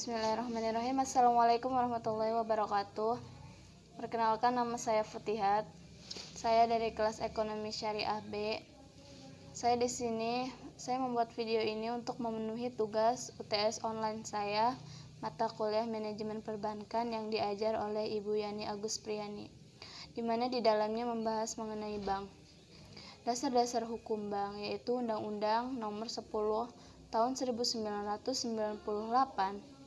Bismillahirrahmanirrahim. Assalamualaikum warahmatullahi wabarakatuh. Perkenalkan, nama saya Futihat. Saya dari kelas Ekonomi Syariah B. Saya membuat video ini untuk memenuhi tugas UTS online saya, mata kuliah Manajemen Perbankan yang diajar oleh Ibu Yani Agus Priyani, di mana di dalamnya membahas mengenai bank. Dasar-dasar hukum bank, yaitu Undang-Undang Nomor 10 Tahun 1998,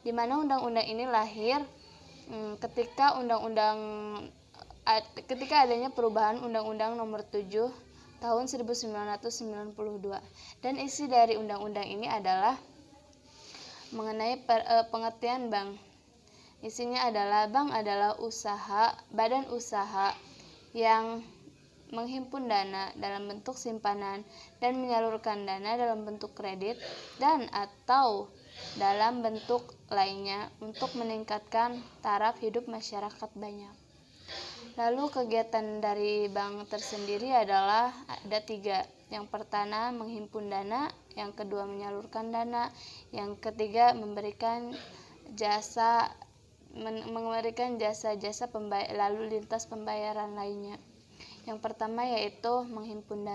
di mana undang-undang ini lahir ketika adanya perubahan Undang-Undang Nomor 7 Tahun 1992, dan isi dari undang-undang ini adalah mengenai pengertian bank. Isinya adalah bank adalah badan usaha yang menghimpun dana dalam bentuk simpanan dan menyalurkan dana dalam bentuk kredit dan atau dalam bentuk lainnya untuk meningkatkan taraf hidup masyarakat banyak. Lalu kegiatan dari bank tersendiri adalah ada 3. Yang pertama menghimpun dana, yang kedua menyalurkan dana, yang ketiga memberikan jasa-jasa lalu lintas pembayaran lainnya. Yang pertama yaitu menghimpun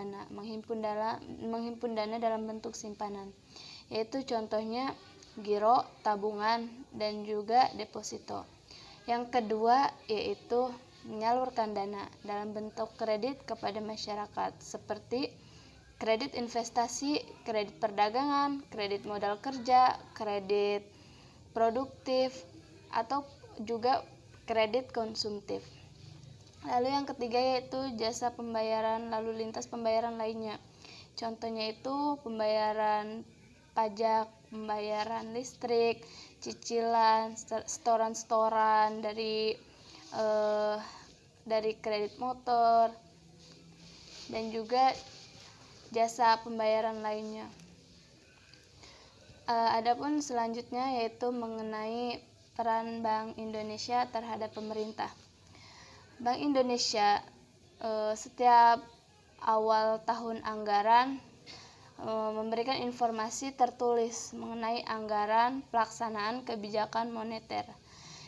dana dalam bentuk simpanan, yaitu contohnya giro, tabungan, dan juga deposito. Yang kedua yaitu menyalurkan dana dalam bentuk kredit kepada masyarakat, seperti kredit investasi, kredit perdagangan, kredit modal kerja, kredit produktif, atau juga kredit konsumtif. Lalu yang ketiga yaitu jasa pembayaran lalu lintas pembayaran lainnya. Contohnya itu pembayaran pajak, pembayaran listrik, cicilan, setoran dari kredit motor, dan juga jasa pembayaran lainnya. Adapun selanjutnya yaitu mengenai peran Bank Indonesia terhadap pemerintah. Bank Indonesia setiap awal tahun anggaran memberikan informasi tertulis mengenai anggaran pelaksanaan kebijakan moneter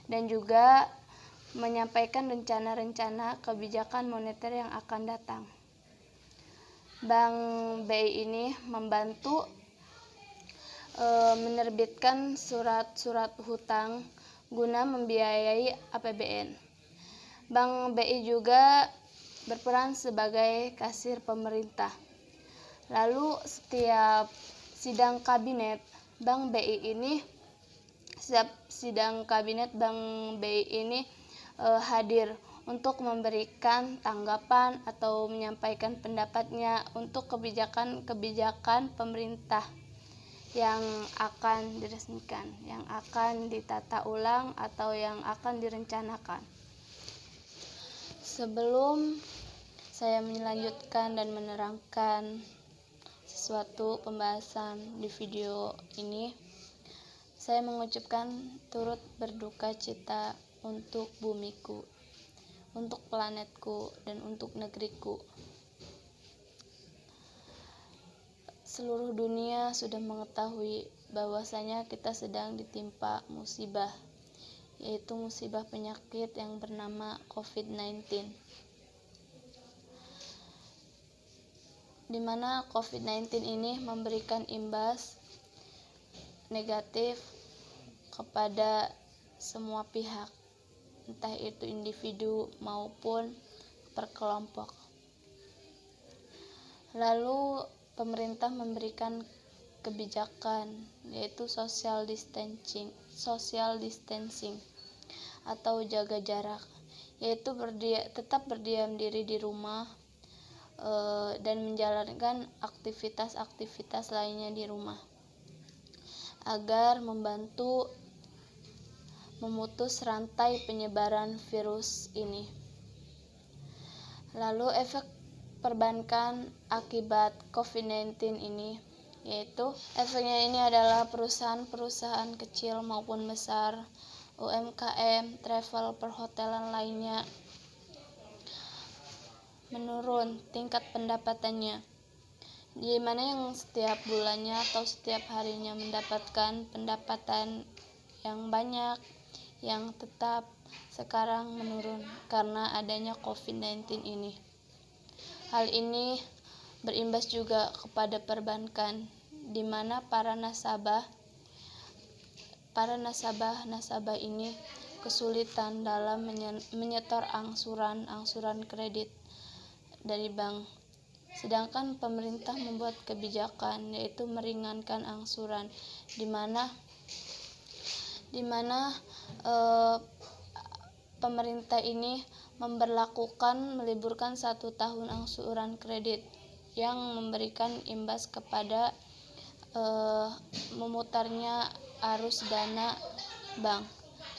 dan juga menyampaikan rencana-rencana kebijakan moneter yang akan datang. Bank BI ini membantu menerbitkan surat-surat hutang guna membiayai APBN. Bank BI juga berperan sebagai kasir pemerintah. Lalu setiap sidang kabinet Bank BI ini hadir untuk memberikan tanggapan atau menyampaikan pendapatnya untuk kebijakan pemerintah yang akan diresmikan, yang akan ditata ulang atau yang akan direncanakan. Sebelum saya melanjutkan dan menerangkan sesuatu pembahasan di video ini, saya mengucapkan turut berduka cita untuk bumiku, untuk planetku, dan untuk negeriku. Seluruh dunia sudah mengetahui bahwasanya kita sedang ditimpa musibah, yaitu musibah penyakit yang bernama COVID-19, di mana COVID-19 ini memberikan imbas negatif kepada semua pihak, entah itu individu maupun perkelompok. Lalu pemerintah memberikan kebijakan yaitu social distancing atau jaga jarak, yaitu tetap berdiam diri di rumah dan menjalankan aktivitas lainnya di rumah agar membantu memutus rantai penyebaran virus ini. Lalu efek perbankan akibat COVID-19 ini, yaitu efeknya ini adalah perusahaan-perusahaan kecil maupun besar, UMKM, travel, perhotelan lainnya menurun tingkat pendapatannya, di mana yang setiap bulannya atau setiap harinya mendapatkan pendapatan yang banyak yang tetap sekarang menurun karena adanya COVID-19 ini. Hal ini berimbas juga kepada perbankan, di mana para nasabah ini kesulitan dalam menyetor angsuran kredit dari bank. Sedangkan pemerintah membuat kebijakan yaitu meringankan angsuran, di mana pemerintah ini meliburkan 1 tahun angsuran kredit yang memberikan imbas kepada memutarnya arus dana bank.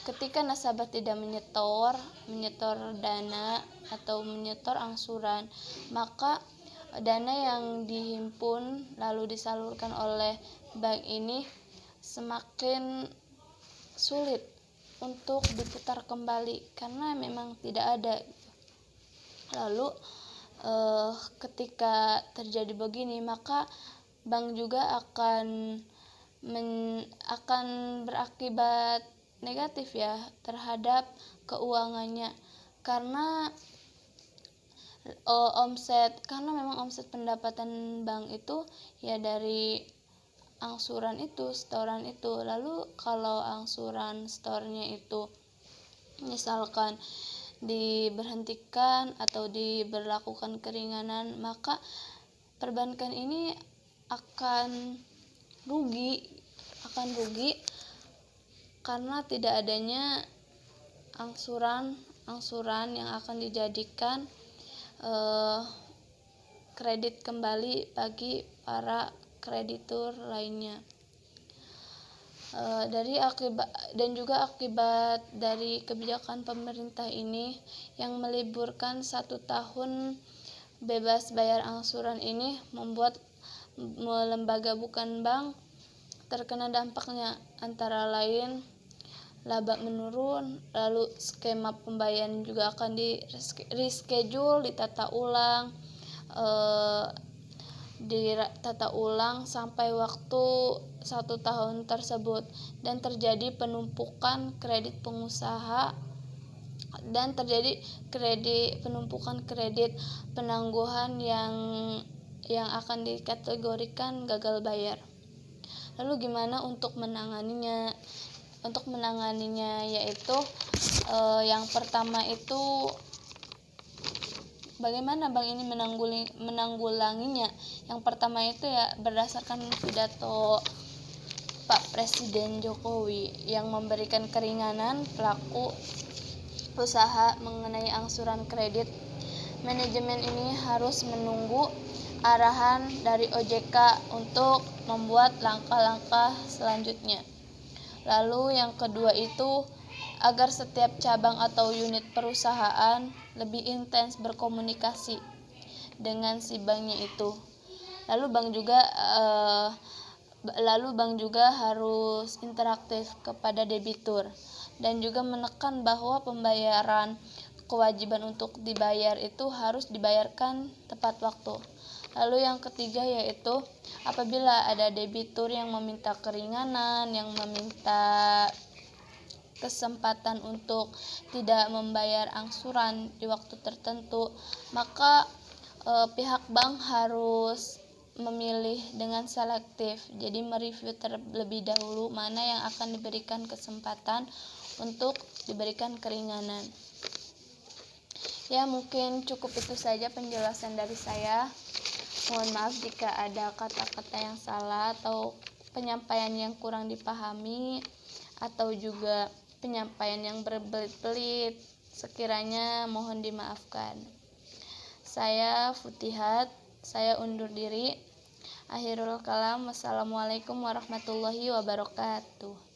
Ketika nasabah tidak menyetor dana atau menyetor angsuran, maka dana yang dihimpun lalu disalurkan oleh bank ini semakin sulit untuk diputar kembali karena memang tidak ada. Lalu ketika terjadi begini, maka bank juga akan berakibat negatif ya terhadap keuangannya, karena memang omset pendapatan bank itu ya dari angsuran itu, setoran itu. Lalu kalau angsuran setornya itu misalkan diberhentikan atau diberlakukan keringanan, maka perbankan ini akan rugi karena tidak adanya angsuran yang akan dijadikan kredit kembali bagi para kreditur lainnya. Akibat dari kebijakan pemerintah ini yang meliburkan 1 tahun bebas bayar angsuran ini membuat lembaga bukan bank terkena dampaknya, antara lain laba menurun, lalu skema pembayaran juga akan di reschedule, ditata ulang sampai waktu 1 tahun tersebut, dan terjadi penumpukan kredit pengusaha dan terjadi penumpukan kredit penangguhan yang akan dikategorikan gagal bayar. Lalu gimana untuk menanganinya? Yaitu yang pertama itu bagaimana bank ini menanggulanginya? Yang pertama itu ya berdasarkan pidato Pak Presiden Jokowi yang memberikan keringanan pelaku usaha mengenai angsuran kredit. Manajemen ini harus menunggu arahan dari OJK untuk membuat langkah-langkah selanjutnya. Lalu yang kedua itu agar setiap cabang atau unit perusahaan lebih intens berkomunikasi dengan si banknya itu. Lalu bank juga harus interaktif kepada debitur dan juga menekan bahwa kewajiban untuk dibayar itu harus dibayarkan tepat waktu. Lalu yang ketiga yaitu apabila ada debitur yang meminta keringanan, yang meminta kesempatan untuk tidak membayar angsuran di waktu tertentu, maka pihak bank harus memilih dengan selektif. Jadi mereview terlebih dahulu mana yang akan diberikan kesempatan untuk diberikan keringanan. Ya, mungkin cukup itu saja penjelasan dari saya. Mohon maaf jika ada kata-kata yang salah atau penyampaian yang kurang dipahami atau juga penyampaian yang berbelit-belit. Sekiranya mohon dimaafkan. Saya Futihat, saya undur diri. Akhirul kalam, wassalamualaikum warahmatullahi wabarakatuh.